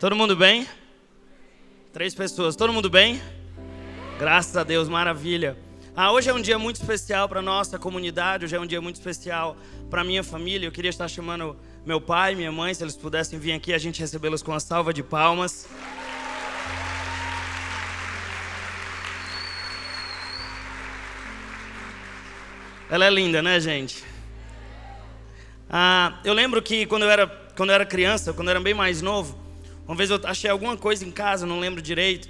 Todo mundo bem? 3 pessoas. Todo mundo bem? Graças a Deus, maravilha. Hoje é um dia muito especial para a nossa comunidade, hoje é um dia muito especial para a minha família. Eu queria estar chamando meu pai e minha mãe, se eles pudessem vir aqui, a gente recebê-los com uma salva de palmas. Ela é linda, né, gente? Eu lembro que quando eu era criança, quando eu era bem mais novo, uma vez eu achei alguma coisa em casa, não lembro direito,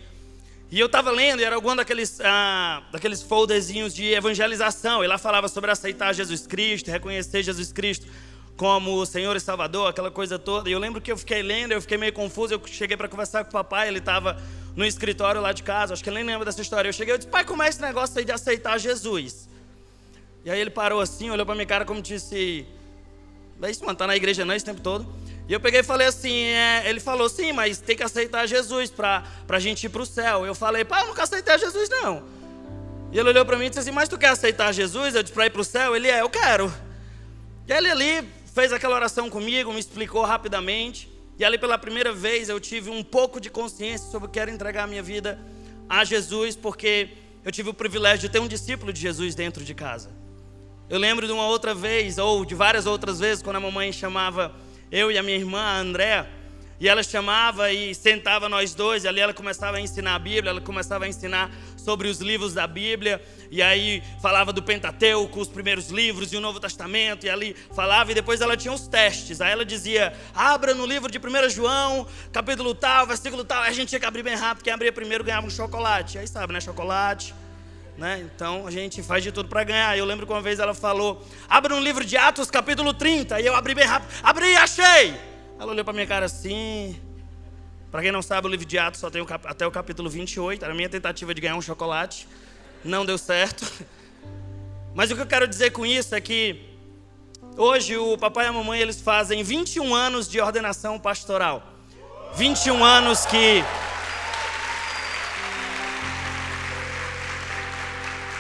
e eu estava lendo, e era algum daqueles folderzinhos de evangelização, e lá falava sobre aceitar Jesus Cristo, reconhecer Jesus Cristo como o Senhor e Salvador, aquela coisa toda. E eu lembro que eu fiquei lendo, eu fiquei meio confuso, eu cheguei para conversar com o papai, ele estava no escritório lá de casa, acho que ele nem lembra dessa história. Eu cheguei e disse: pai, como é esse negócio aí de aceitar Jesus? E aí ele parou assim, olhou para minha cara como disse: é isso, mano, tá na igreja não esse tempo todo? E eu peguei e falei assim, ele falou: sim, mas tem que aceitar Jesus pra gente ir pro céu. Eu falei: pai, eu nunca aceitei Jesus não. E ele olhou para mim e disse assim: mas tu quer aceitar Jesus? Eu disse: pra ir pro céu? Ele: eu quero. E ele ali fez aquela oração comigo, me explicou rapidamente. E ali pela primeira vez eu tive um pouco de consciência sobre o que era entregar a minha vida a Jesus, porque eu tive o privilégio de ter um discípulo de Jesus dentro de casa. Eu lembro de uma outra vez, ou de várias outras vezes, quando a mamãe chamava eu e a minha irmã, a Andréa, e ela chamava e sentava nós dois, e ali ela começava a ensinar a Bíblia, ela começava a ensinar sobre os livros da Bíblia, e aí falava do Pentateuco, os primeiros livros e o Novo Testamento, e ali falava, e depois ela tinha os testes. Aí ela dizia: abra no livro de 1 João, capítulo tal, versículo tal. Aí a gente tinha que abrir bem rápido, quem abria primeiro ganhava um chocolate. Aí sabe, né, chocolate, né? Então a gente faz de tudo para ganhar. Eu lembro que uma vez ela falou: abra no livro de Atos, capítulo 30. E eu abri bem rápido, abri, achei. Ela olhou para minha cara assim. Para quem não sabe, o livro de Atos só tem até o capítulo 28. Era a minha tentativa de ganhar um chocolate, não deu certo. Mas o que eu quero dizer com isso é que hoje o papai e a mamãe, eles fazem 21 anos de ordenação pastoral. 21 anos que...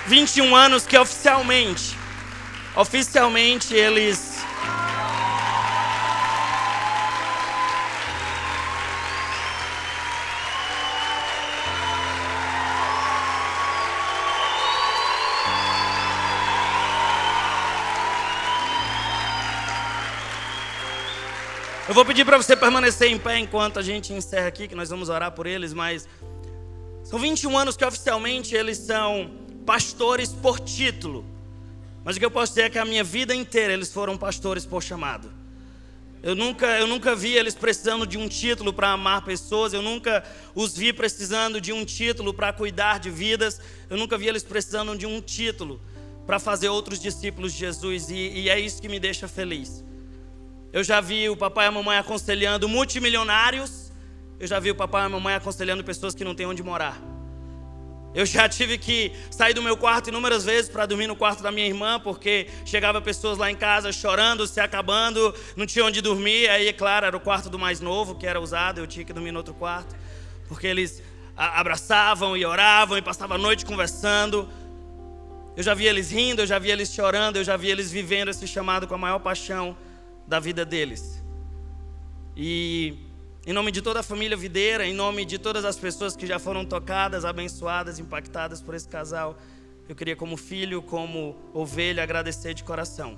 21 anos que oficialmente eles... Eu vou pedir para você permanecer em pé enquanto a gente encerra aqui, que nós vamos orar por eles, mas são 21 anos que oficialmente eles são pastores por título. Mas o que eu posso dizer é que a minha vida inteira eles foram pastores por chamado. Eu nunca vi eles precisando de um título para amar pessoas. Eu nunca os vi precisando de um título para cuidar de vidas. Eu nunca vi eles precisando de um título para fazer outros discípulos de Jesus. E é isso que me deixa feliz. Eu já vi o papai e a mamãe aconselhando multimilionários. Eu já vi o papai e a mamãe aconselhando pessoas que não têm onde morar. Eu já tive que sair do meu quarto inúmeras vezes para dormir no quarto da minha irmã, porque chegava pessoas lá em casa chorando, se acabando, não tinha onde dormir. Aí, é claro, era o quarto do mais novo que era usado, eu tinha que dormir no outro quarto, porque eles abraçavam e oravam e passavam a noite conversando. Eu já vi eles rindo, eu já vi eles chorando, eu já vi eles vivendo esse chamado com a maior paixão da vida deles. E em nome de toda a família Videira, em nome de todas as pessoas que já foram tocadas, abençoadas, impactadas por esse casal, eu queria, como filho, como ovelha, agradecer de coração.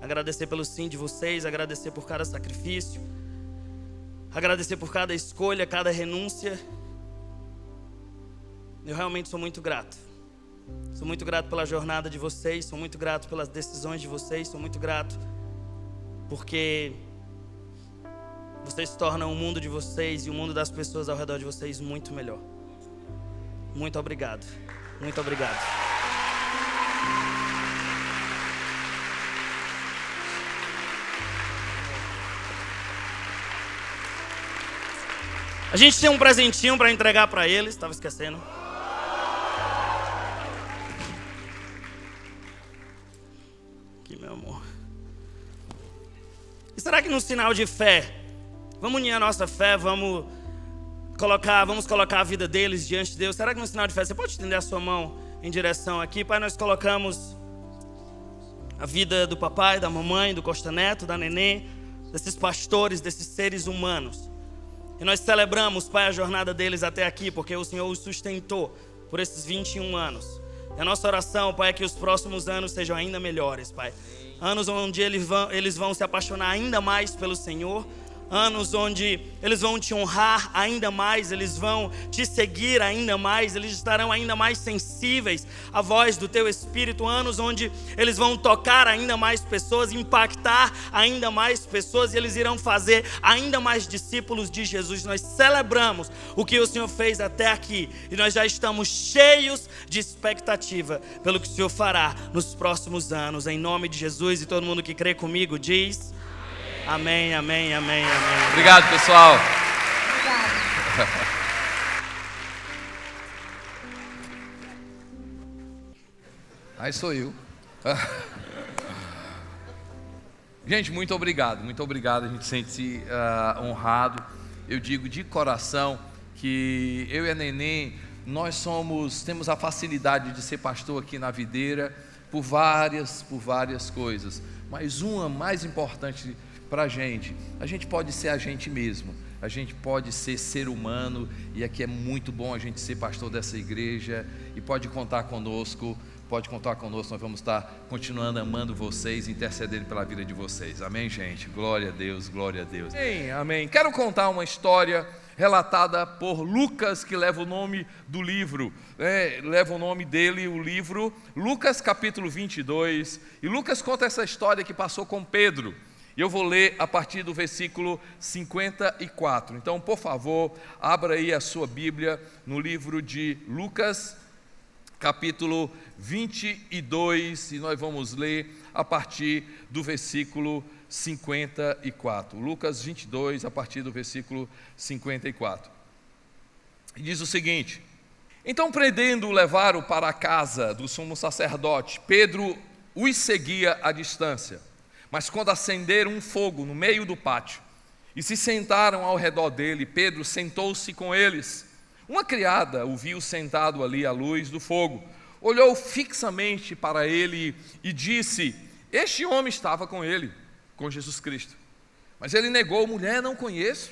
Agradecer pelo sim de vocês, agradecer por cada sacrifício, agradecer por cada escolha, cada renúncia. Eu realmente sou muito grato. Sou muito grato pela jornada de vocês, sou muito grato pelas decisões de vocês, sou muito grato porque vocês tornam o mundo de vocês e o mundo das pessoas ao redor de vocês muito melhor. Muito obrigado. Muito obrigado. A gente tem um presentinho para entregar para eles. Estava esquecendo. Aqui, meu amor. E será que no sinal de fé, vamos unir a nossa fé, vamos colocar a vida deles diante de Deus? Será que no sinal de fé, você pode estender a sua mão em direção aqui? Pai, nós colocamos a vida do papai, da mamãe, do Costa Neto, da Nenê, desses pastores, desses seres humanos. E nós celebramos, Pai, a jornada deles até aqui, porque o Senhor os sustentou por esses 21 anos. E a nossa oração, Pai, é que os próximos anos sejam ainda melhores, Pai. Anos onde eles vão se apaixonar ainda mais pelo Senhor. Anos onde eles vão te honrar ainda mais, eles vão te seguir ainda mais, eles estarão ainda mais sensíveis à voz do Teu Espírito. Anos onde eles vão tocar ainda mais pessoas, impactar ainda mais pessoas, e eles irão fazer ainda mais discípulos de Jesus. Nós celebramos o que o Senhor fez até aqui, e nós já estamos cheios de expectativa pelo que o Senhor fará nos próximos anos, em nome de Jesus. E todo mundo que crê comigo diz... Amém, amém, amém, amém. Obrigado, pessoal. Obrigado. Aí sou eu. Gente, muito obrigado, muito obrigado. A gente sente-se honrado. Eu digo de coração que eu e a Neném, nós temos a facilidade de ser pastor aqui na Videira por várias coisas. Mas uma mais importante para a gente pode ser a gente mesmo, a gente pode ser humano, e aqui é muito bom a gente ser pastor dessa igreja, e pode contar conosco, nós vamos estar continuando amando vocês, intercedendo pela vida de vocês, amém, gente? Glória a Deus, glória a Deus. Amém, amém. Quero contar uma história relatada por Lucas, que leva o nome do livro, leva o nome dele, o livro, Lucas capítulo 22, e Lucas conta essa história que passou com Pedro. E eu vou ler a partir do versículo 54. Então, por favor, abra aí a sua Bíblia no livro de Lucas, capítulo 22, e nós vamos ler a partir do versículo 54. Lucas 22, a partir do versículo 54. E diz o seguinte: então, prendendo-o, levaram para a casa do sumo sacerdote. Pedro os seguia à distância. Mas quando acenderam um fogo no meio do pátio e se sentaram ao redor dele, Pedro sentou-se com eles. Uma criada o viu sentado ali à luz do fogo, olhou fixamente para ele e disse: este homem estava com ele, com Jesus Cristo. Mas ele negou: mulher, não conheço.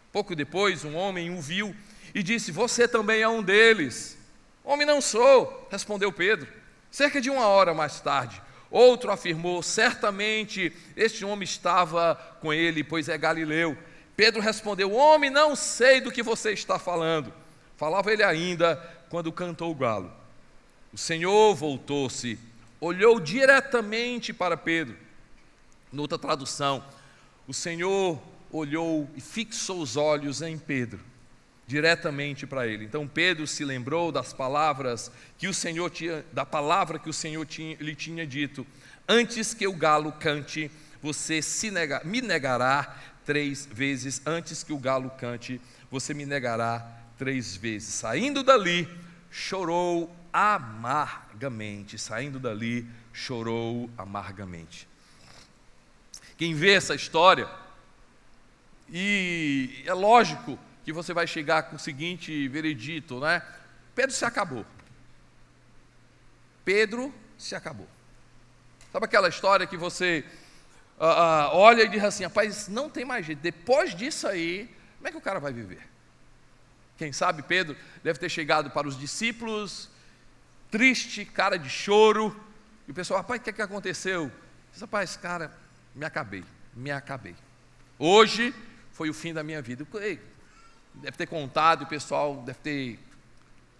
Pouco depois um homem o viu e disse: você também é um deles. Homem, não sou, respondeu Pedro. Cerca de 1 hora mais tarde, outro afirmou: certamente este homem estava com ele, pois é galileu. Pedro respondeu: homem, não sei do que você está falando. Falava ele ainda quando cantou o galo. O Senhor voltou-se, olhou diretamente para Pedro. Noutra tradução, o Senhor olhou e fixou os olhos em Pedro, diretamente para ele. Então Pedro se lembrou das palavras que o Senhor lhe tinha dito: antes que o galo cante, você me negará 3 vezes. Antes que o galo cante, você me negará 3 vezes. Saindo dali, chorou amargamente. Quem vê essa história, e é lógico que você vai chegar com o seguinte veredito, né? Pedro se acabou. Sabe aquela história que você olha e diz assim: rapaz, não tem mais jeito, depois disso aí, como é que o cara vai viver? Quem sabe Pedro deve ter chegado para os discípulos, triste, cara de choro, e o pessoal: rapaz, o que é que aconteceu? Diz: rapaz, cara, me acabei. Hoje foi o fim da minha vida. Deve ter contado, o pessoal deve ter...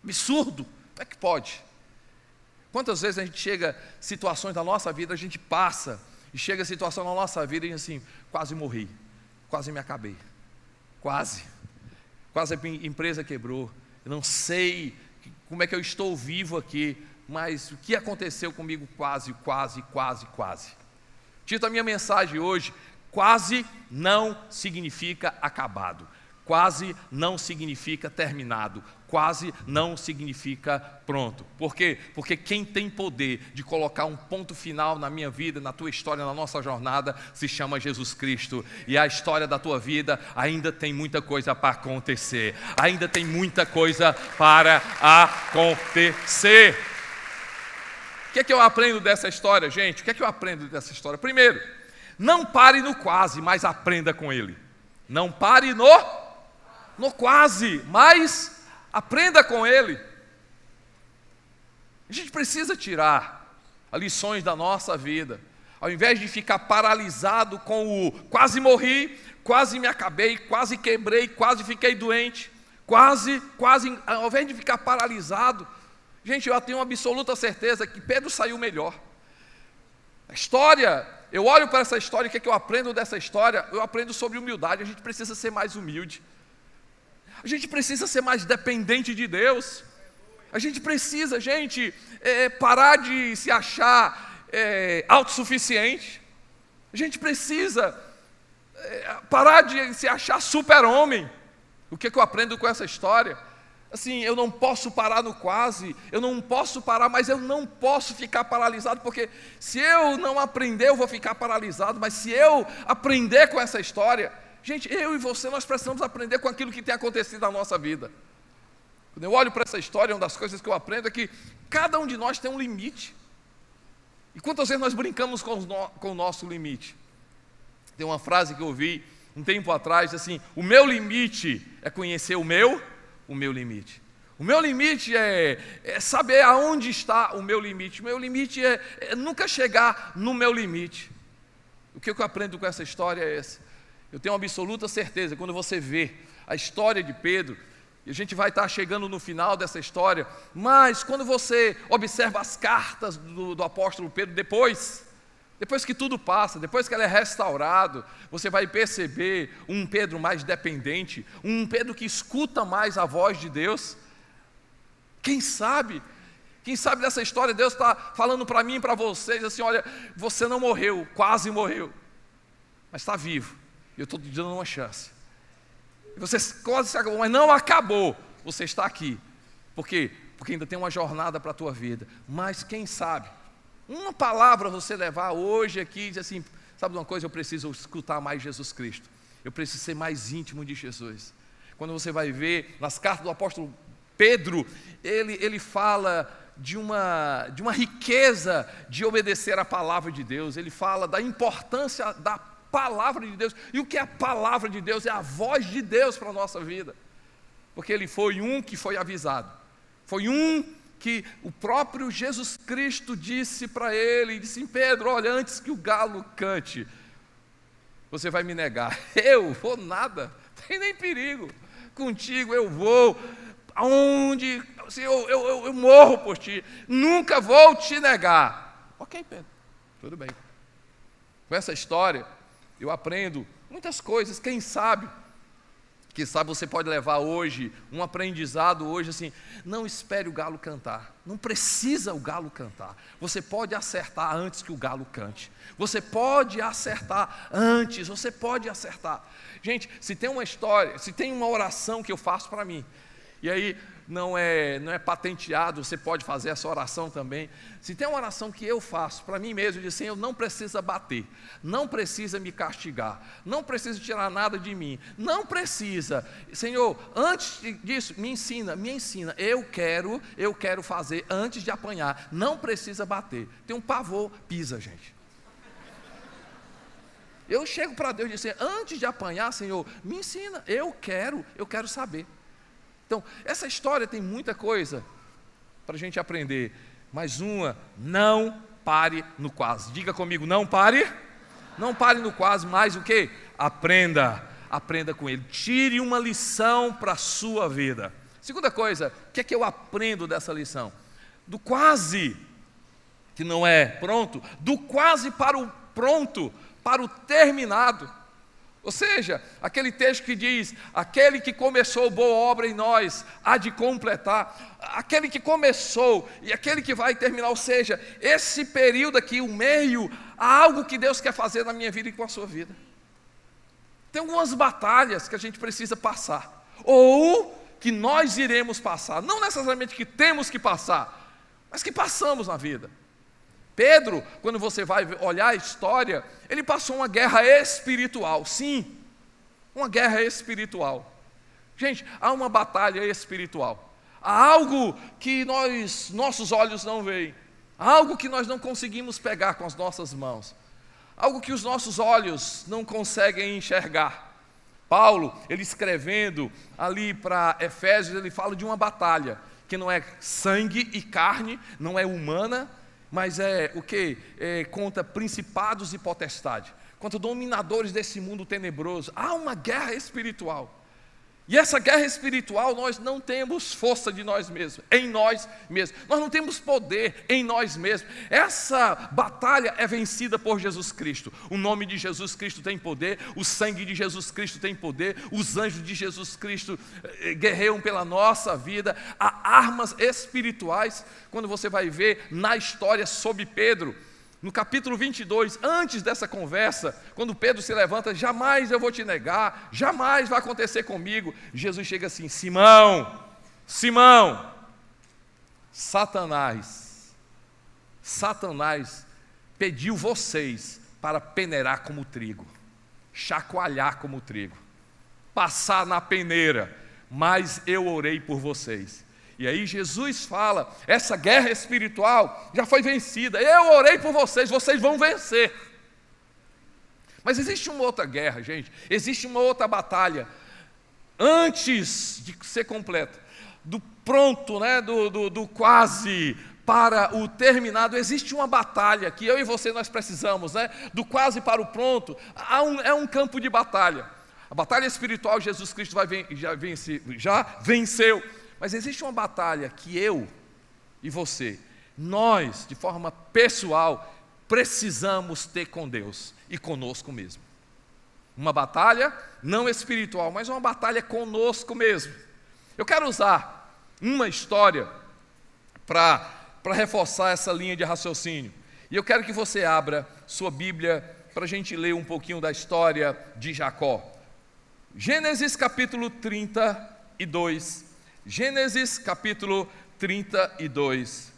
absurdo, como é que pode? Quantas vezes a gente chega a situações da nossa vida, a gente passa, e chega a situação na nossa vida e diz assim: quase morri, quase me acabei, quase a minha empresa quebrou, eu não sei como é que eu estou vivo aqui, mas o que aconteceu comigo? Quase. O título da minha mensagem hoje: quase não significa acabado, quase não significa terminado, quase não significa pronto. Por quê? Porque quem tem poder de colocar um ponto final na minha vida, na tua história, na nossa jornada, se chama Jesus Cristo. E a história da tua vida ainda tem muita coisa para acontecer. Ainda tem muita coisa para acontecer. O que é que eu aprendo dessa história, gente? O que é que eu aprendo dessa história? Primeiro, não pare no quase, mas aprenda com ele. Não pare no no quase, mas aprenda com ele. A gente precisa tirar as lições da nossa vida, ao invés de ficar paralisado com o quase morri, quase me acabei, quase quebrei, quase fiquei doente, quase, ao invés de ficar paralisado. Gente, eu tenho uma absoluta certeza que Pedro saiu melhor. A história, eu olho para essa história, o que é que eu aprendo dessa história? Eu aprendo sobre humildade. A gente precisa ser mais humilde, a gente precisa ser mais dependente de Deus, a gente precisa, parar de se achar autossuficiente, a gente precisa parar de se achar super-homem. O que é que eu aprendo com essa história? Assim, eu não posso parar no quase, eu não posso parar, mas eu não posso ficar paralisado, porque se eu não aprender, eu vou ficar paralisado, mas se eu aprender com essa história, gente, eu e você, nós precisamos aprender com aquilo que tem acontecido na nossa vida. Quando eu olho para essa história, uma das coisas que eu aprendo é que cada um de nós tem um limite. E quantas vezes nós brincamos com o nosso limite? Tem uma frase que eu ouvi um tempo atrás, assim: o meu limite é conhecer o meu limite. O meu limite é saber aonde está o meu limite. O meu limite é nunca chegar no meu limite. O que eu aprendo com essa história é esse. Eu tenho uma absoluta certeza, quando você vê a história de Pedro, e a gente vai estar chegando no final dessa história, mas quando você observa as cartas do apóstolo Pedro, depois que tudo passa, depois que ele é restaurado, você vai perceber um Pedro mais dependente, um Pedro que escuta mais a voz de Deus. Quem sabe dessa história, Deus está falando para mim e para vocês, assim: olha, você não morreu, quase morreu, mas está vivo, e eu estou te dando uma chance. Você quase se acabou, mas não acabou, você está aqui. Por quê? Porque ainda tem uma jornada para a tua vida. Mas quem sabe, uma palavra você levar hoje aqui e dizer assim: sabe de uma coisa, eu preciso escutar mais Jesus Cristo, eu preciso ser mais íntimo de Jesus. Quando você vai ver nas cartas do apóstolo Pedro, ele fala de uma riqueza de obedecer a palavra de Deus, ele fala da importância da palavra de Deus. E o que é a palavra de Deus? É a voz de Deus para a nossa vida, porque ele foi um que foi avisado, foi um que o próprio Jesus Cristo disse para ele, disse: Pedro, olha, antes que o galo cante, você vai me negar. Eu vou nada, não tem nem perigo, contigo eu vou, aonde, assim, eu morro por ti, nunca vou te negar. Ok, Pedro, tudo bem. Com essa história, eu aprendo muitas coisas. Quem sabe você pode levar hoje, um aprendizado hoje, assim: não espere o galo cantar, não precisa o galo cantar, você pode acertar antes que o galo cante, você pode acertar antes, você pode acertar. Gente, se tem uma história, se tem uma oração que eu faço para mim, e aí não é patenteado, você pode fazer essa oração também. Se tem uma oração que eu faço para mim mesmo, eu digo: Senhor, não precisa bater, não precisa me castigar, não precisa tirar nada de mim, não precisa, Senhor, antes disso, me ensina, eu quero fazer antes de apanhar, não precisa bater. Tem um pavor, pisa, gente. Eu chego para Deus e digo assim: antes de apanhar, Senhor, me ensina, eu quero saber. Então, essa história tem muita coisa para a gente aprender, mas não pare no quase. Diga comigo: não pare no quase, mas o quê? Aprenda com ele, tire uma lição para a sua vida. Segunda coisa, o que é que eu aprendo dessa lição? Do quase, que não é pronto, do quase para o pronto, para o terminado. Ou seja, aquele texto que diz: aquele que começou boa obra em nós há de completar. Aquele que começou e aquele que vai terminar. Ou seja, esse período aqui, o meio, há algo que Deus quer fazer na minha vida e com a sua vida. Tem algumas batalhas que a gente precisa passar, ou que nós iremos passar, não necessariamente que temos que passar, mas que passamos na vida. Pedro, quando você vai olhar a história, ele passou uma guerra espiritual, sim, uma guerra espiritual. Gente, há uma batalha espiritual, há algo que nossos olhos não veem, há algo que nós não conseguimos pegar com as nossas mãos, algo que os nossos olhos não conseguem enxergar, Paulo, ele escrevendo ali para Efésios, ele fala de uma batalha, que não é sangue e carne, não é humana, mas é o que? Contra principados e potestades, contra dominadores desse mundo tenebroso. Há uma guerra espiritual. E essa guerra espiritual, nós não temos força de nós mesmos, em nós mesmos. Nós não temos poder em nós mesmos. Essa batalha é vencida por Jesus Cristo. O nome de Jesus Cristo tem poder, o sangue de Jesus Cristo tem poder, os anjos de Jesus Cristo guerreiam pela nossa vida. Há armas espirituais. Quando você vai ver na história sobre Pedro, no capítulo 22, antes dessa conversa, quando Pedro se levanta, jamais eu vou te negar, jamais vai acontecer comigo. Jesus chega assim: Simão, Simão, Satanás pediu vocês para peneirar como trigo, chacoalhar como trigo, passar na peneira, mas eu orei por vocês. E aí Jesus fala, essa guerra espiritual já foi vencida, eu orei por vocês, vocês vão vencer. Mas existe uma outra guerra, gente, existe uma outra batalha, antes de ser completa, do pronto, né, do quase para o terminado, existe uma batalha que eu e você nós precisamos, né, do quase para o pronto, é um campo de batalha. A batalha espiritual Jesus Cristo já venceu. Mas existe uma batalha que eu e você, nós, de forma pessoal, precisamos ter com Deus e conosco mesmo. Uma batalha não espiritual, mas uma batalha conosco mesmo. Eu quero usar uma história para reforçar essa linha de raciocínio. E eu quero que você abra sua Bíblia para a gente ler um pouquinho da história de Jacó. Gênesis capítulo 32. Gênesis capítulo 32.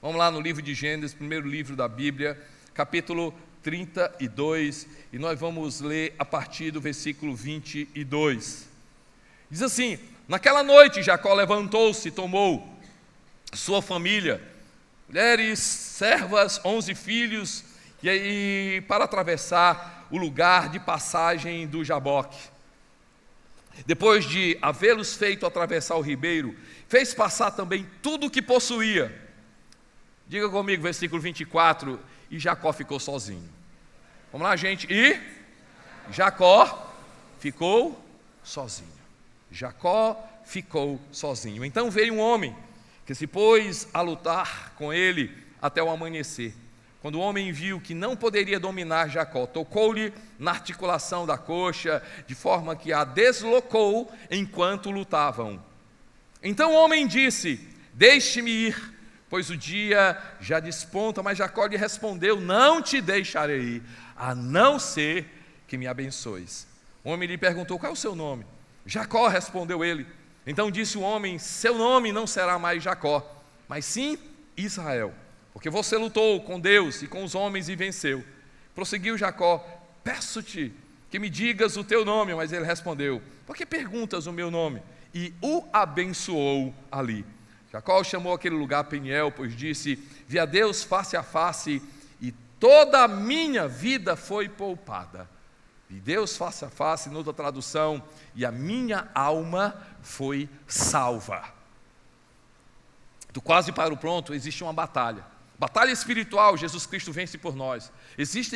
Vamos lá no livro de Gênesis, primeiro livro da Bíblia, capítulo 32, e nós vamos ler a partir do versículo 22. Diz assim: naquela noite Jacó levantou-se, tomou sua família, mulheres, servas, 11 filhos, e aí para atravessar o lugar de passagem do Jaboque. Depois de havê-los feito atravessar o ribeiro, fez passar também tudo o que possuía. Diga comigo, versículo 24, e Jacó ficou sozinho. Vamos lá, gente, e Jacó ficou sozinho. Jacó ficou sozinho. Então veio um homem que se pôs a lutar com ele até o amanhecer. Quando o homem viu que não poderia dominar Jacó, tocou-lhe na articulação da coxa, de forma que a deslocou enquanto lutavam. Então o homem disse: deixe-me ir, pois o dia já desponta. Mas Jacó lhe respondeu: não te deixarei ir, a não ser que me abençoes. O homem lhe perguntou: qual é o seu nome? Jacó, respondeu ele. Então disse o homem: seu nome não será mais Jacó, mas sim Israel, porque você lutou com Deus e com os homens e venceu. Prosseguiu Jacó: peço-te que me digas o teu nome. Mas ele respondeu: por que perguntas o meu nome? E o abençoou ali. Jacó chamou aquele lugar Peniel, pois disse: vi a Deus face a face, e toda a minha vida foi poupada. Vi Deus face a face, noutra tradução, e a minha alma foi salva. Do quase para o pronto existe uma batalha. Batalha espiritual, Jesus Cristo vence por nós. Existe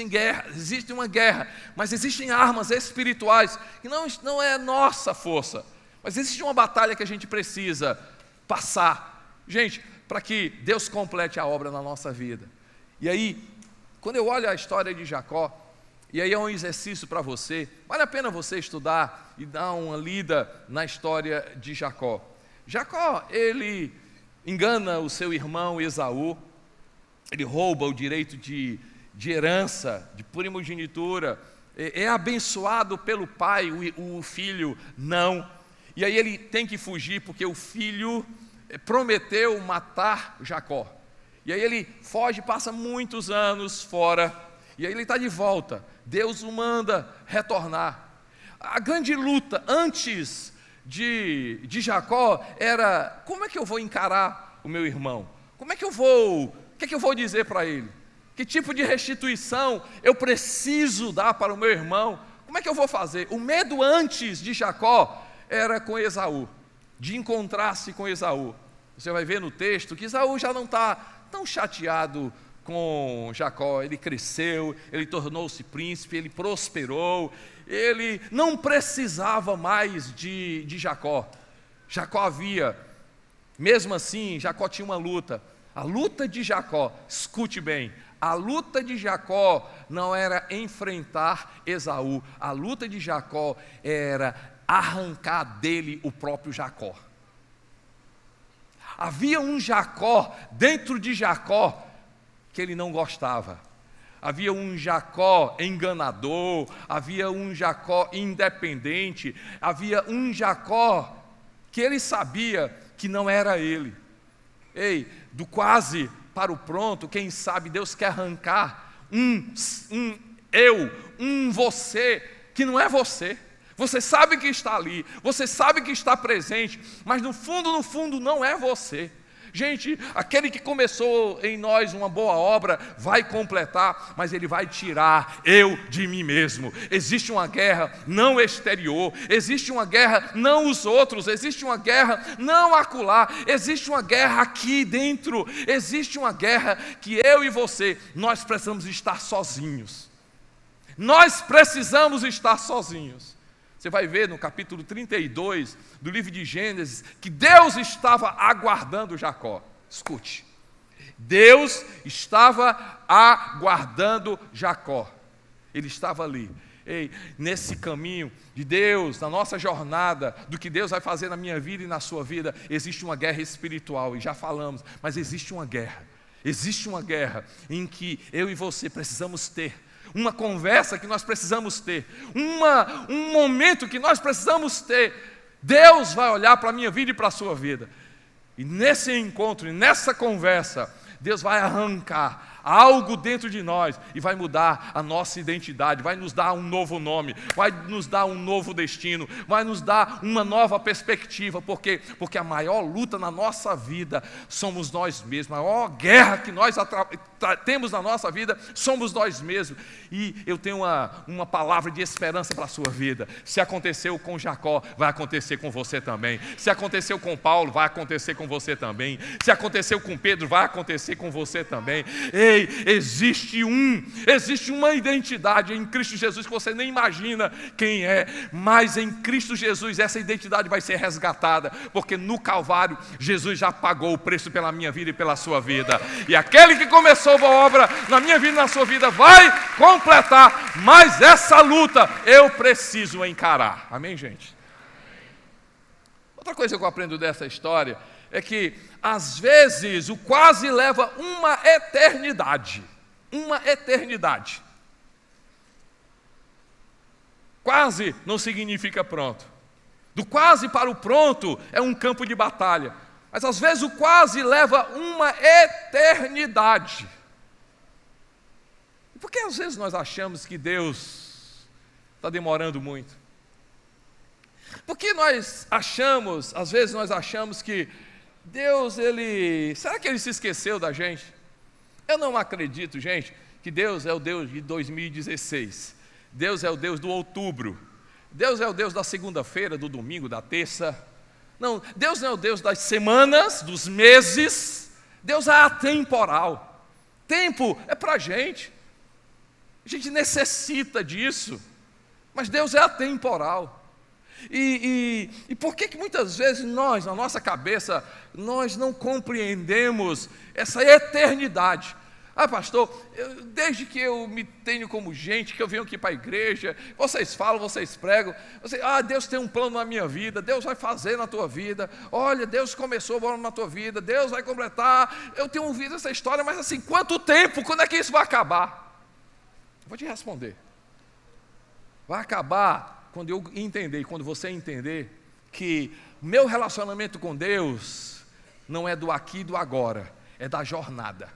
uma guerra, mas existem armas espirituais, que não é nossa força, mas existe uma batalha que a gente precisa passar, gente, para que Deus complete a obra na nossa vida. E aí, quando eu olho a história de Jacó, e aí é um exercício para você, vale a pena você estudar e dar uma lida na história de Jacó. Jacó, ele engana o seu irmão Esaú, ele rouba o direito de herança, de primogenitura, é abençoado pelo pai, o filho não. E aí ele tem que fugir porque o filho prometeu matar Jacó. E aí ele foge, passa muitos anos fora, e aí ele está de volta. Deus o manda retornar. A grande luta antes de Jacó era: como é que eu vou encarar o meu irmão? O que é que eu vou dizer para ele? Que tipo de restituição eu preciso dar para o meu irmão? como é que eu vou fazer? O medo antes de Jacó era com Esaú, de encontrar-se com Esaú. Você vai ver no texto que Esaú já não está tão chateado com Jacó. Ele cresceu, ele tornou-se príncipe, ele prosperou, ele não precisava mais de Jacó. Jacó havia, mesmo assim, Jacó tinha uma luta. A luta de Jacó, escute bem, a luta de Jacó não era enfrentar Esaú, a luta de Jacó era arrancar dele o próprio Jacó. Havia um Jacó dentro de Jacó que ele não gostava. Havia um Jacó enganador, havia um Jacó independente, havia um Jacó que ele sabia que não era ele. Ei, do quase para o pronto, quem sabe Deus quer arrancar um você, que não é você. Você sabe que está ali, você sabe que está presente, mas no fundo não é você. Gente, aquele que começou em nós uma boa obra vai completar, mas ele vai tirar eu de mim mesmo. Existe uma guerra não exterior, existe uma guerra não os outros, existe uma guerra não acolá, existe uma guerra aqui dentro, existe uma guerra que eu e você, nós precisamos estar sozinhos. Nós precisamos estar sozinhos. Você vai ver no capítulo 32 do livro de Gênesis que Deus estava aguardando Jacó. Escute, Deus estava aguardando Jacó. Ele estava ali. Ei, nesse caminho de Deus, na nossa jornada, do que Deus vai fazer na minha vida e na sua vida, existe uma guerra espiritual, e já falamos, mas existe uma guerra em que eu e você precisamos ter, uma conversa que nós precisamos ter, um momento que nós precisamos ter. Deus vai olhar para a minha vida e para a sua vida, e nesse encontro, e nessa conversa, Deus vai arrancar algo dentro de nós e vai mudar a nossa identidade, vai nos dar um novo nome, vai nos dar um novo destino, vai nos dar uma nova perspectiva. Por quê? Porque a maior luta na nossa vida somos nós mesmos, a maior guerra que nós temos na nossa vida somos nós mesmos. E eu tenho uma palavra de esperança para a sua vida. Se aconteceu com Jacó, vai acontecer com você também. Se aconteceu com Paulo, vai acontecer com você também. Se aconteceu com Pedro, vai acontecer com você também. Ei, existe uma identidade em Cristo Jesus que você nem imagina quem é, mas em Cristo Jesus essa identidade vai ser resgatada, porque no Calvário Jesus já pagou o preço pela minha vida e pela sua vida, e aquele que começou a obra na minha vida e na sua vida vai completar, mas essa luta eu preciso encarar. Amém, gente? Outra coisa que eu aprendo dessa história é que, às vezes, o quase leva uma eternidade. Uma eternidade. Quase não significa pronto. Do quase para o pronto é um campo de batalha. Mas, às vezes, o quase leva uma eternidade. Por que, às vezes, nós achamos que Deus está demorando muito? Por que às vezes nós achamos que Deus, será que Ele se esqueceu da gente? Eu não acredito, gente, que Deus é o Deus de 2016. Deus é o Deus do outubro. Deus é o Deus da segunda-feira, do domingo, da terça. Não, Deus não é o Deus das semanas, dos meses. Deus é atemporal. Tempo é para a gente. A gente necessita disso. Mas Deus é atemporal. E por que muitas vezes nós, na nossa cabeça, nós não compreendemos essa eternidade? Ah, pastor, desde que eu me tenho como gente, que eu venho aqui para a igreja, vocês falam, vocês pregam, Deus tem um plano na minha vida, Deus vai fazer na tua vida, olha, Deus começou a obra na tua vida, Deus vai completar. Eu tenho ouvido essa história, mas assim, quanto tempo? Quando é que isso vai acabar? Eu vou te responder. Vai acabar quando eu entender, quando você entender que meu relacionamento com Deus não é do aqui e do agora, é da jornada.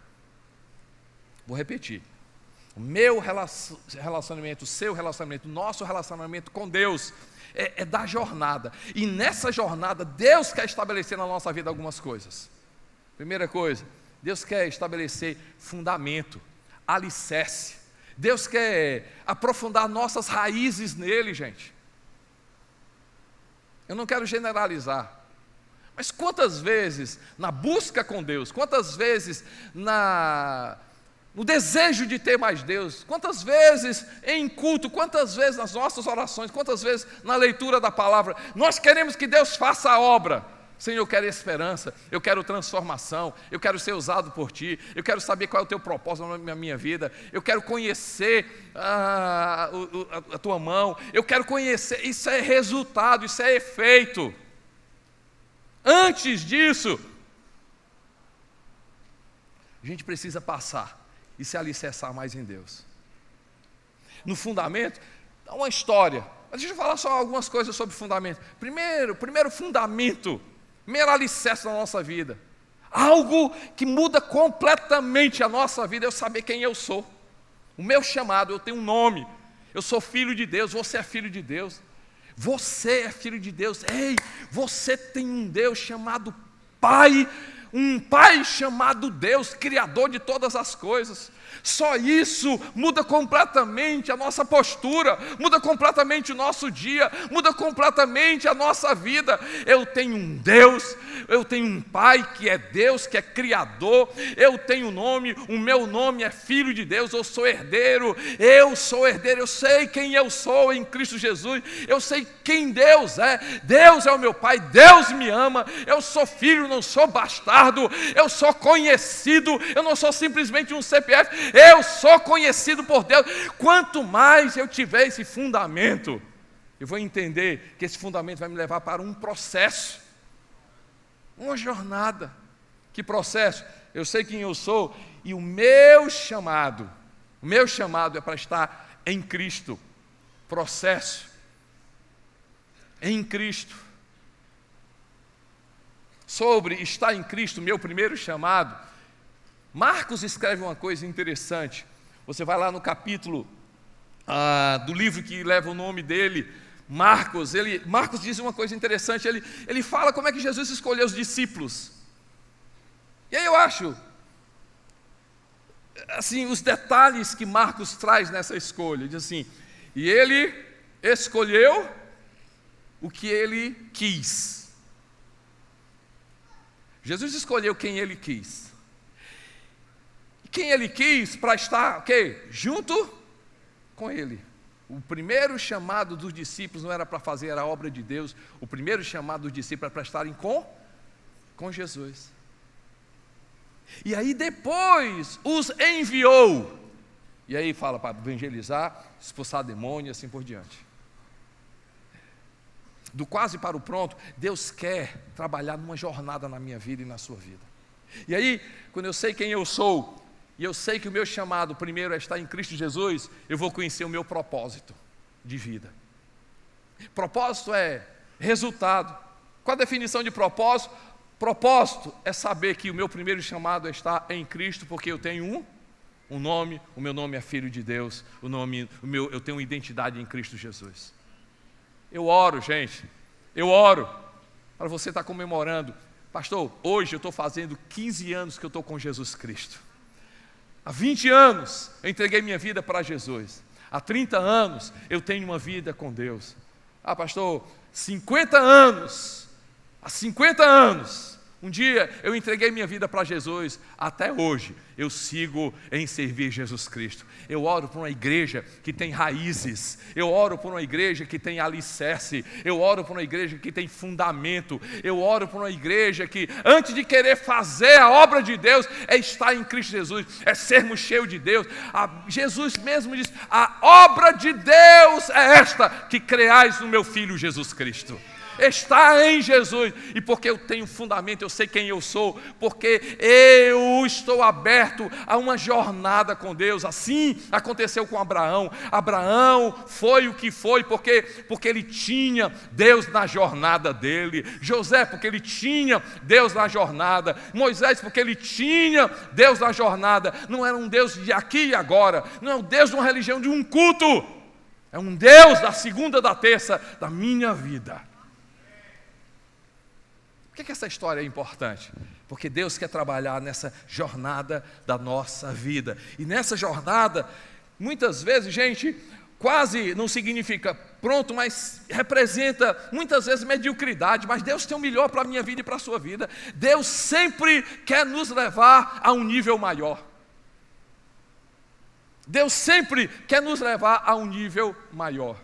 Vou repetir. O meu relacionamento, o seu relacionamento, o nosso relacionamento com Deus é da jornada. E nessa jornada, Deus quer estabelecer na nossa vida algumas coisas. Primeira coisa, Deus quer estabelecer fundamento, alicerce. Deus quer aprofundar nossas raízes nele, gente. Eu não quero generalizar, mas quantas vezes na busca com Deus, quantas vezes no desejo de ter mais Deus, quantas vezes em culto, quantas vezes nas nossas orações, quantas vezes na leitura da palavra, nós queremos que Deus faça a obra. Senhor, eu quero esperança, eu quero transformação, eu quero ser usado por Ti, eu quero saber qual é o Teu propósito na minha vida, eu quero conhecer a Tua mão, eu quero conhecer, isso é resultado, isso é efeito. Antes disso, a gente precisa passar e se alicerçar mais em Deus. No fundamento, dá uma história, mas deixa eu falar só algumas coisas sobre fundamento. Primeiro fundamento, primeiro alicerce na nossa vida, algo que muda completamente a nossa vida, é eu saber quem eu sou, o meu chamado, eu tenho um nome, eu sou filho de Deus, você é filho de Deus, você é filho de Deus, ei, você tem um Deus chamado Pai, um Pai chamado Deus, Criador de todas as coisas. Só isso muda completamente a nossa postura, muda completamente o nosso dia, muda completamente a nossa vida. Eu tenho um Deus, eu tenho um Pai que é Deus, que é Criador, eu tenho um nome, o meu nome é Filho de Deus, eu sou herdeiro, eu sei quem eu sou em Cristo Jesus, eu sei quem Deus é o meu Pai, Deus me ama, eu sou filho, não sou bastardo, eu sou conhecido, eu não sou simplesmente um CPF, eu sou conhecido por Deus. Quanto mais eu tiver esse fundamento, eu vou entender que esse fundamento vai me levar para um processo, uma jornada. Que processo? Eu sei quem eu sou e o meu chamado é para estar em Cristo. Processo em Cristo. Sobre estar em Cristo, meu primeiro chamado, Marcos escreve uma coisa interessante. Você vai lá no capítulo do livro que leva o nome dele, Marcos diz uma coisa interessante, ele fala como é que Jesus escolheu os discípulos. E aí eu acho, assim, os detalhes que Marcos traz nessa escolha, diz assim, e ele escolheu o que ele quis. Jesus escolheu quem ele quis. Quem ele quis para estar, junto com ele. O primeiro chamado dos discípulos não era para fazer a obra de Deus, o primeiro chamado dos discípulos era para estarem com Jesus. E aí depois os enviou. E aí fala para evangelizar, expulsar demônio e assim por diante. Do quase para o pronto, Deus quer trabalhar numa jornada na minha vida e na sua vida. E aí, quando eu sei quem eu sou, e eu sei que o meu chamado primeiro é estar em Cristo Jesus, eu vou conhecer o meu propósito de vida. Propósito é resultado. Qual a definição de propósito? Propósito é saber que o meu primeiro chamado é estar em Cristo, porque eu tenho um nome, o meu nome é Filho de Deus, eu tenho uma identidade em Cristo Jesus. Eu oro, gente, para você estar comemorando. Pastor, hoje eu estou fazendo 15 anos que eu estou com Jesus Cristo. Há 20 anos eu entreguei minha vida para Jesus. Há 30 anos eu tenho uma vida com Deus. Ah, pastor, 50 anos. Há 50 anos. Um dia eu entreguei minha vida para Jesus. Até hoje eu sigo em servir Jesus Cristo. Eu oro por uma igreja que tem raízes. Eu oro por uma igreja que tem alicerce. Eu oro por uma igreja que tem fundamento. Eu oro por uma igreja que, antes de querer fazer a obra de Deus, é estar em Cristo Jesus, é sermos cheios de Deus. Jesus mesmo diz: a obra de Deus é esta, que creais no meu Filho Jesus Cristo. Está em Jesus, e porque eu tenho fundamento, eu sei quem eu sou, porque eu estou aberto a uma jornada com Deus. Assim aconteceu com Abraão. Abraão foi o que foi, porque ele tinha Deus na jornada dele. José, porque ele tinha Deus na jornada. Moisés, porque ele tinha Deus na jornada. Não era um Deus de aqui e agora, não é um Deus de uma religião, de um culto, é um Deus da segunda, da terça, da minha vida. Por que essa história é importante? Porque Deus quer trabalhar nessa jornada da nossa vida. E nessa jornada, Muitas vezes, gente, quase não significa pronto, mas representa muitas vezes mediocridade. Mas Deus tem o melhor para a minha vida e para a sua vida. Deus sempre quer nos levar a um nível maior. Deus sempre quer nos levar a um nível maior.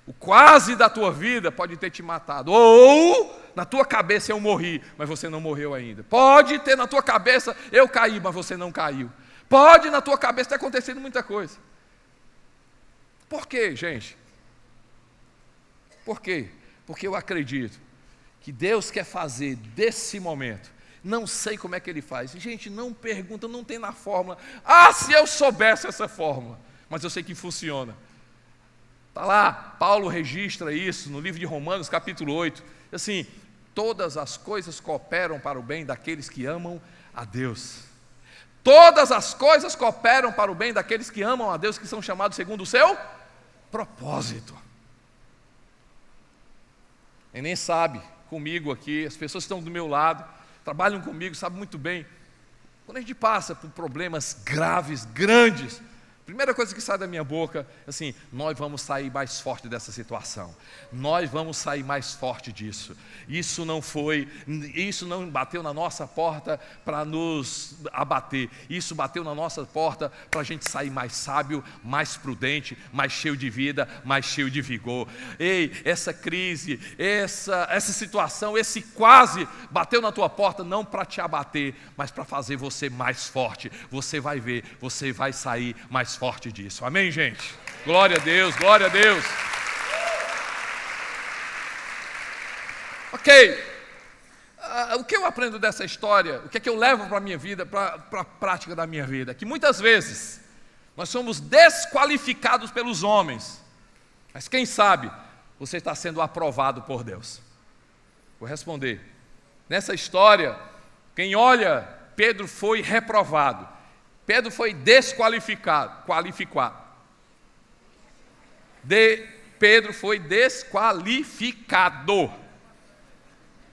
O quase da tua vida pode ter te matado, ou na tua cabeça eu morri, mas você não morreu ainda. Pode ter na tua cabeça eu caí, mas você não caiu. Pode na tua cabeça ter acontecido muita coisa. Por quê, gente? Por quê? Porque eu acredito que Deus quer fazer desse momento. Não sei como é que Ele faz. Gente, não pergunta, não tem na fórmula. Ah, se eu soubesse essa fórmula. Mas eu sei que funciona. Está lá, Paulo registra isso no livro de Romanos, capítulo 8. Assim, todas as coisas cooperam para o bem daqueles que amam a Deus. Todas as coisas cooperam para o bem daqueles que amam a Deus, que são chamados segundo o seu propósito. E nem sabe, comigo aqui, as pessoas que estão do meu lado, trabalham comigo, sabem muito bem. Quando a gente passa por problemas graves, grandes, a primeira coisa que sai da minha boca é assim: nós vamos sair mais forte dessa situação. Nós vamos sair mais forte disso. Isso não bateu na nossa porta para nos abater. Isso bateu na nossa porta para a gente sair mais sábio, mais prudente, mais cheio de vida, mais cheio de vigor. Ei, essa crise, essa situação, esse quase bateu na tua porta não para te abater, mas para fazer você mais forte. Você vai ver, você vai sair mais forte disso. Amém, gente? Glória a Deus, glória a Deus. Ok, o que eu aprendo dessa história, o que é que eu levo para a minha vida, para a prática da minha vida? Que muitas vezes nós somos desqualificados pelos homens, mas quem sabe você está sendo aprovado por Deus. Vou responder. Nessa história, quem olha, Pedro foi reprovado, Pedro foi desqualificado, Pedro foi desqualificado.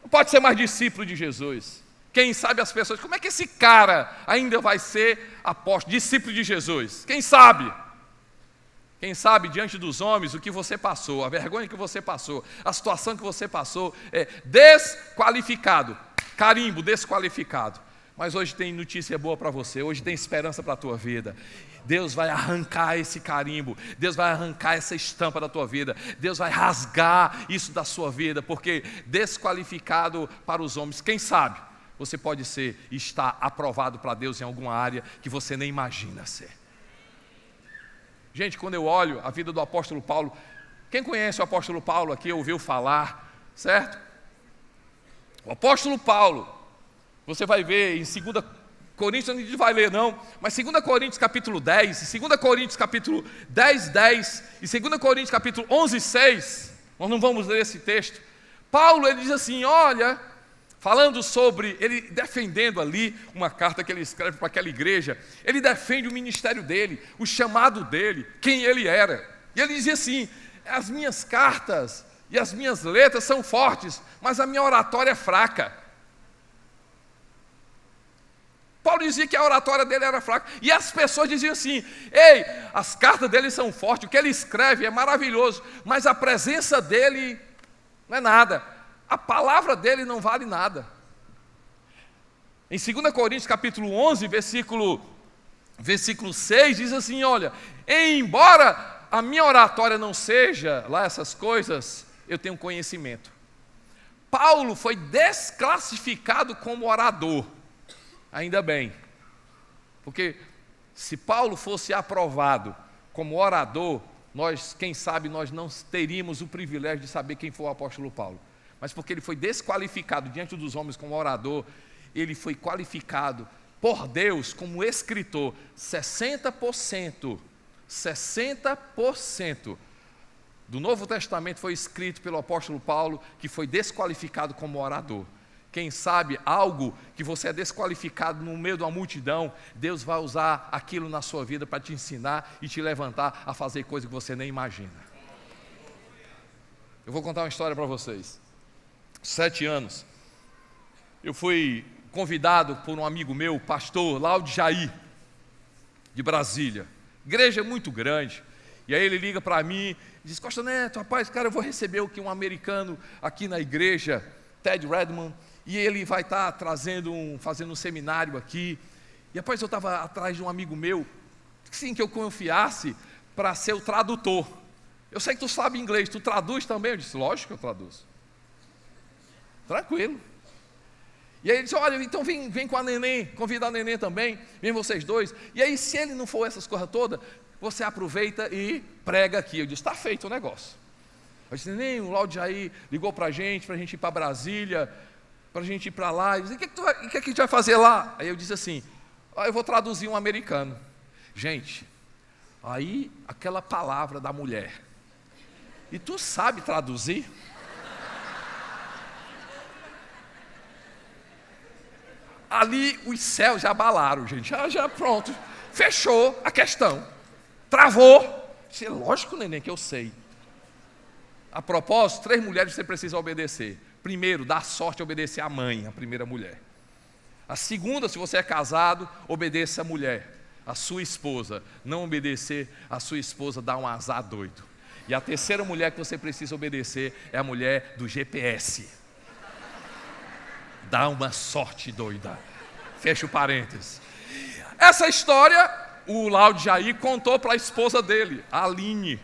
Não pode ser mais discípulo de Jesus. Quem sabe as pessoas, como é que esse cara ainda vai ser apóstolo, discípulo de Jesus? Quem sabe? Quem sabe diante dos homens o que você passou, a vergonha que você passou, a situação que você passou, é desqualificado, carimbo, desqualificado. Mas hoje tem notícia boa para você, hoje tem esperança para a tua vida. Deus vai arrancar esse carimbo, Deus vai arrancar essa estampa da tua vida, Deus vai rasgar isso da sua vida, porque desqualificado para os homens, quem sabe, você pode ser e estar aprovado para Deus em alguma área que você nem imagina ser. Gente, quando eu olho a vida do apóstolo Paulo, quem conhece o apóstolo Paulo aqui, ouviu falar, certo? O apóstolo Paulo, você vai ver em 2 Coríntios, a gente não vai ler não, mas 2 Coríntios capítulo 10, 2 Coríntios capítulo 10, 10 e 2 Coríntios capítulo 11, 6, nós não vamos ler esse texto. Paulo, ele diz assim, olha, falando sobre, ele defendendo ali uma carta que ele escreve para aquela igreja, ele defende o ministério dele, o chamado dele, quem ele era. E ele dizia assim, as minhas cartas e as minhas letras são fortes, mas a minha oratória é fraca. Paulo dizia que a oratória dele era fraca, e as pessoas diziam assim, ei, as cartas dele são fortes, o que ele escreve é maravilhoso, mas a presença dele não é nada, a palavra dele não vale nada. Em 2 Coríntios capítulo 11, versículo 6, diz assim, olha, embora a minha oratória não seja lá essas coisas, eu tenho conhecimento. Paulo foi desclassificado como orador. Ainda bem, porque se Paulo fosse aprovado como orador, quem sabe nós não teríamos o privilégio de saber quem foi o apóstolo Paulo. Mas porque ele foi desqualificado diante dos homens como orador, ele foi qualificado por Deus como escritor. 60% do Novo Testamento foi escrito pelo apóstolo Paulo, que foi desqualificado como orador. Quem sabe algo que você é desqualificado no meio de uma multidão, Deus vai usar aquilo na sua vida para te ensinar e te levantar a fazer coisas que você nem imagina. Eu vou contar uma história para vocês. 7 anos, eu fui convidado por um amigo meu, pastor Laude Jair, de Brasília. igreja muito grande. E aí ele liga para mim e diz: Costa Neto, rapaz, cara, eu vou receber aqui um americano aqui na igreja, Ted Redmond, e ele vai estar fazendo um seminário aqui. E rapaz, eu estava atrás de um amigo meu, sim, que eu confiasse para ser o tradutor. Eu sei que tu sabe inglês, tu traduz também? Eu disse: lógico que eu traduzo. Tranquilo. E aí ele disse: olha, então vem com a neném, convida a neném também, vem vocês dois. E aí, se ele não for essas coisas todas, você aproveita e prega aqui. Eu disse: está feito o negócio. Eu disse: neném, o Laude aí ligou para a gente ir para Brasília, para a gente ir para lá. Ele disse: o que a gente vai fazer lá? Aí eu disse assim: eu vou traduzir um americano. Gente, aí aquela palavra da mulher, e tu sabe traduzir? Ali os céus já abalaram, gente, já pronto, fechou a questão, travou. Disse: lógico, neném, que eu sei. A propósito, 3 mulheres você precisa obedecer. Primeiro, dá sorte obedecer a mãe, a primeira mulher. A segunda, se você é casado, obedeça a mulher, a sua esposa. Não obedecer a sua esposa dá um azar doido. E a terceira mulher que você precisa obedecer é a mulher do GPS. Dá uma sorte doida. Fecha o parênteses. Essa história, o Laude Jair contou para a esposa dele, a Eline,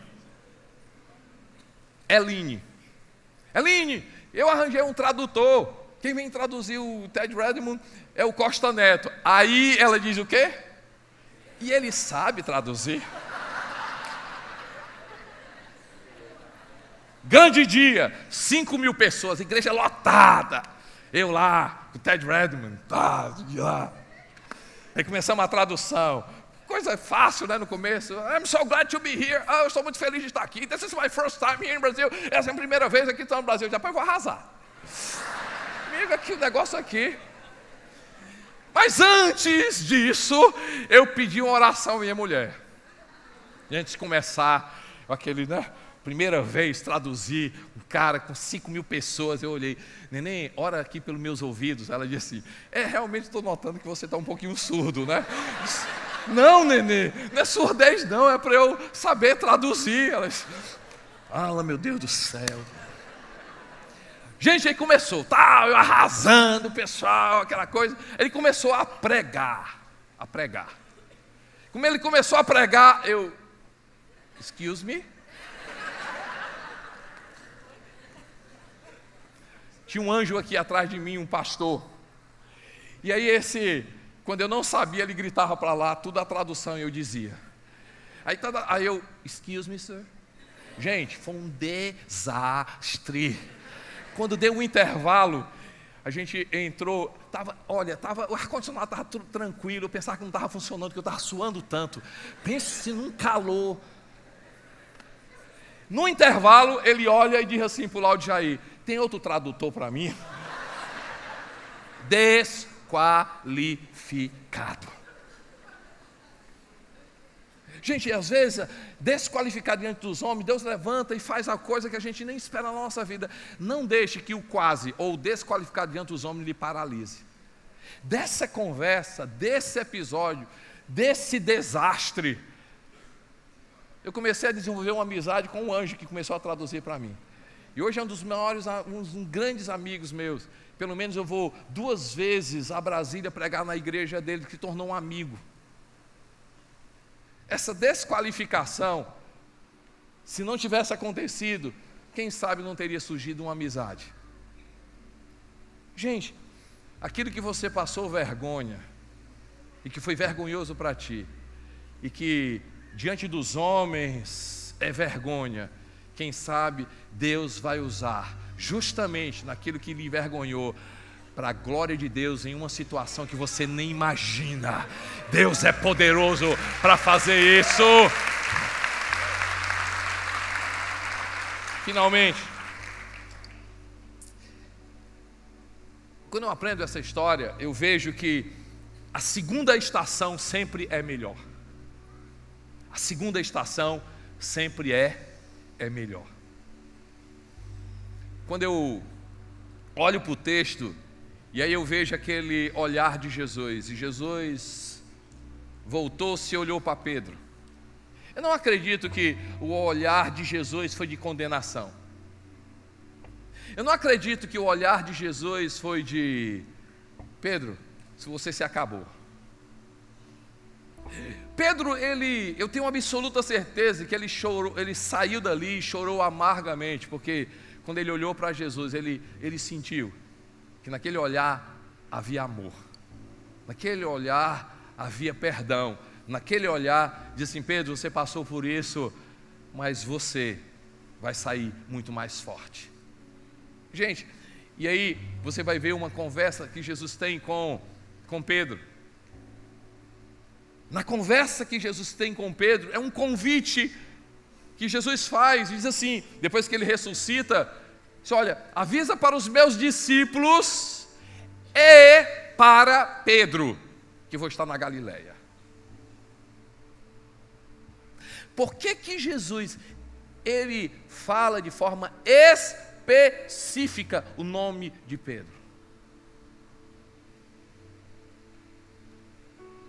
eu arranjei um tradutor. Quem vem traduzir o Ted Redmond é o Costa Neto. Aí ela diz o quê? E ele sabe traduzir? Grande dia, 5.000 pessoas, igreja lotada. Eu lá, o Ted Redmond, lá. Aí começamos a tradução. Coisa fácil, né, no começo. I'm so glad to be here. Eu estou muito feliz de estar aqui. This is my first time here in Brazil. Essa é a primeira vez aqui no Brasil. Depois eu vou arrasar. Amigo, aqui o negócio aqui. Mas antes disso, eu pedi uma oração à minha mulher. E antes de começar, aquele, né? Primeira vez traduzir um cara com 5.000 pessoas, eu olhei: neném, ora aqui pelos meus ouvidos. Ela disse assim: realmente estou notando que você está um pouquinho surdo, né? Disse, não, neném, não é surdez não, é para eu saber traduzir. Ela disse: meu Deus do céu. Gente, aí começou, eu arrasando o pessoal, aquela coisa. Ele começou a pregar. Como ele começou a pregar, excuse me? Tinha um anjo aqui atrás de mim, um pastor. E aí quando eu não sabia, ele gritava para lá, tudo a tradução, e eu dizia. Aí eu, excuse me, sir. Gente, foi um desastre. Quando deu um intervalo, a gente entrou, o ar-condicionado estava tudo tranquilo, eu pensava que não estava funcionando, que eu estava suando tanto. Pense num calor. No intervalo, ele olha e diz assim para o Laude Jair: tem outro tradutor para mim? Desqualificado. Gente, às vezes, desqualificado diante dos homens, Deus levanta e faz a coisa que a gente nem espera na nossa vida. Não deixe que o quase ou desqualificado diante dos homens lhe paralise. Dessa conversa, desse episódio, desse desastre, eu comecei a desenvolver uma amizade com um anjo que começou a traduzir para mim. E hoje é um dos maiores, grandes amigos meus. Pelo menos eu vou 2 vezes a Brasília pregar na igreja dele, que se tornou um amigo. Essa desqualificação, se não tivesse acontecido, quem sabe não teria surgido uma amizade. Gente, aquilo que você passou vergonha, e que foi vergonhoso para ti, e que diante dos homens é vergonha, quem sabe Deus vai usar justamente naquilo que lhe envergonhou, para a glória de Deus, em uma situação que você nem imagina. Deus é poderoso para fazer isso. Finalmente, quando eu aprendo essa história, eu vejo que a segunda estação sempre é melhor. A segunda estação sempre é melhor. Quando eu olho para o texto, e aí eu vejo aquele olhar de Jesus, e Jesus voltou-se e olhou para Pedro. Eu não acredito que o olhar de Jesus foi de condenação. Eu não acredito que o olhar de Jesus foi de: Pedro, se você se acabou. Pedro, eu tenho absoluta certeza que ele chorou, ele saiu dali e chorou amargamente, porque quando ele olhou para Jesus, ele sentiu que naquele olhar havia amor, naquele olhar havia perdão, naquele olhar diz assim: Pedro, você passou por isso, mas você vai sair muito mais forte. Gente, e aí você vai ver uma conversa que Jesus tem com Pedro. Na conversa que Jesus tem com Pedro, é um convite que Jesus faz, e diz assim, depois que ele ressuscita, diz: olha, avisa para os meus discípulos e para Pedro, que vou estar na Galileia. Por que Jesus, ele fala de forma específica o nome de Pedro?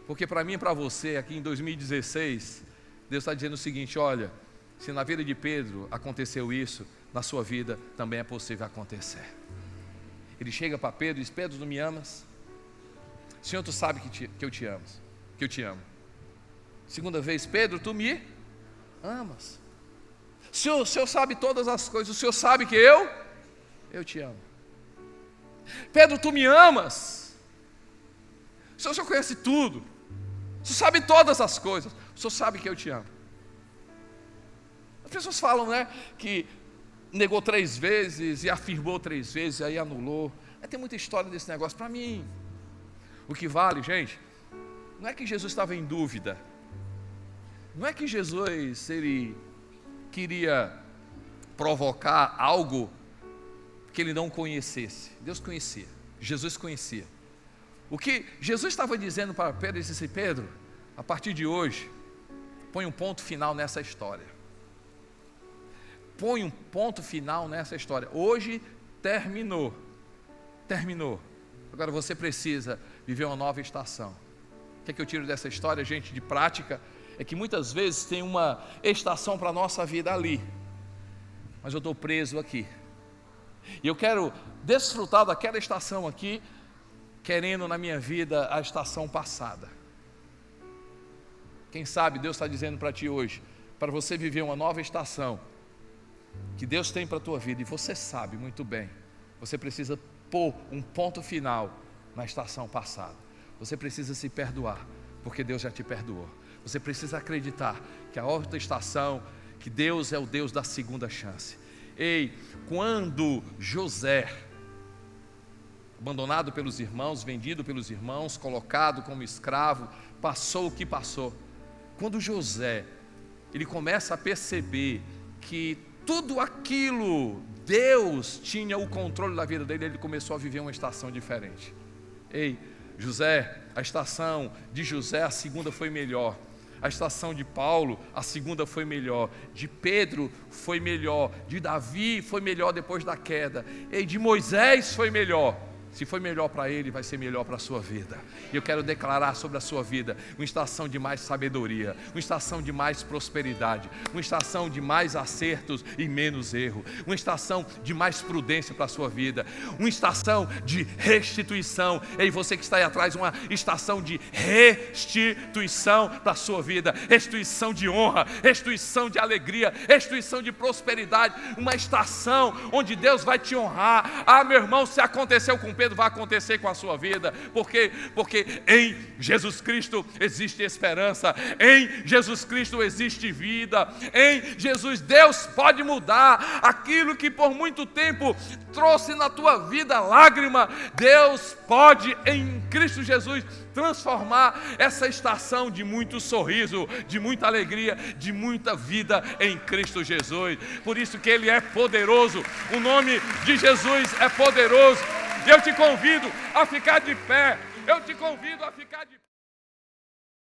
Porque para mim e para você, aqui em 2016, Deus está dizendo o seguinte: olha, se na vida de Pedro aconteceu isso, na sua vida também é possível acontecer. Ele chega para Pedro e diz: Pedro, não me amas? Senhor, tu sabe que eu te amo, que eu te amo. Segunda vez: Pedro, tu me amas? O Senhor sabe todas as coisas, o Senhor sabe que eu te amo. Pedro, tu me amas? O Senhor conhece tudo, o Senhor sabe todas as coisas, o Senhor sabe que eu te amo. As pessoas falam, né, que negou 3 vezes e afirmou 3 vezes, aí anulou. Tem muita história desse negócio. Para mim, o que vale, gente, não é que Jesus estava em dúvida, não é que Jesus, ele queria provocar algo que ele não conhecesse. Deus conhecia, Jesus conhecia. O que Jesus estava dizendo para Pedro, ele disse assim: Pedro, a partir de hoje, põe um ponto final nessa história. Põe um ponto final nessa história. Hoje terminou. Agora você precisa viver uma nova estação. O que eu tiro dessa história, gente, de prática? É que muitas vezes tem uma estação para a nossa vida ali, mas eu estou preso aqui. E eu quero desfrutar daquela estação aqui, querendo na minha vida a estação passada. Quem sabe Deus está dizendo para ti hoje, para você viver uma nova estação que Deus tem para a tua vida, e você sabe muito bem, você precisa pôr um ponto final na estação passada. Você precisa se perdoar, porque Deus já te perdoou. Você precisa acreditar que a outra estação, que Deus é o Deus da segunda chance. Ei, quando José, abandonado pelos irmãos, vendido pelos irmãos, colocado como escravo, passou o que passou. Quando José, ele começa a perceber que tudo aquilo, Deus tinha o controle da vida dele, ele começou a viver uma estação diferente. Ei, José, a estação de José, a segunda foi melhor. A estação de Paulo, a segunda foi melhor. De Pedro foi melhor. De Davi foi melhor depois da queda. E de Moisés foi melhor. Se foi melhor para ele, vai ser melhor para a sua vida. E eu quero declarar sobre a sua vida uma estação de mais sabedoria, uma estação de mais prosperidade, uma estação de mais acertos e menos erro, uma estação de mais prudência para a sua vida, uma estação de restituição. Ei, você que está aí atrás, uma estação de restituição para a sua vida, restituição de honra, restituição de alegria, restituição de prosperidade, uma estação onde Deus vai te honrar. Ah, meu irmão, se aconteceu com Pedro, vai acontecer com a sua vida. Porque em Jesus Cristo existe esperança, em Jesus Cristo existe vida, em Jesus Deus pode mudar aquilo que por muito tempo trouxe na tua vida lágrima. Deus pode em Cristo Jesus transformar essa estação de muito sorriso, de muita alegria, de muita vida em Cristo Jesus. Por isso que Ele é poderoso, o nome de Jesus é poderoso. Eu te convido a ficar de pé, eu te convido a ficar de pé.